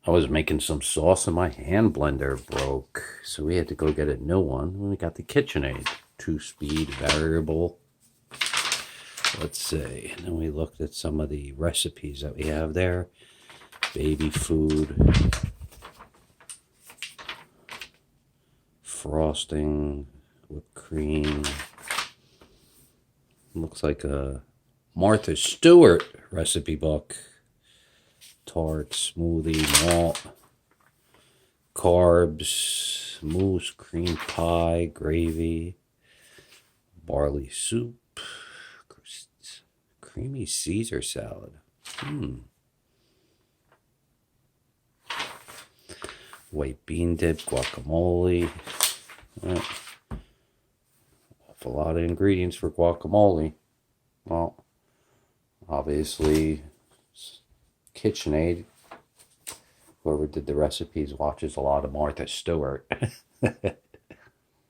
I was making some sauce and my hand blender broke, so we had to go get a new one. We got the KitchenAid 2-speed variable. Let's see. And then we looked at some of the recipes that we have there. Baby food, frosting, whipped cream. Looks like a Martha Stewart recipe book. Tart, smoothie, malt, carbs, mousse, cream pie, gravy, barley soup, creamy Caesar salad. White bean dip, guacamole. Awful lot of ingredients for guacamole. Well, obviously, KitchenAid, whoever did the recipes, watches a lot of Martha Stewart.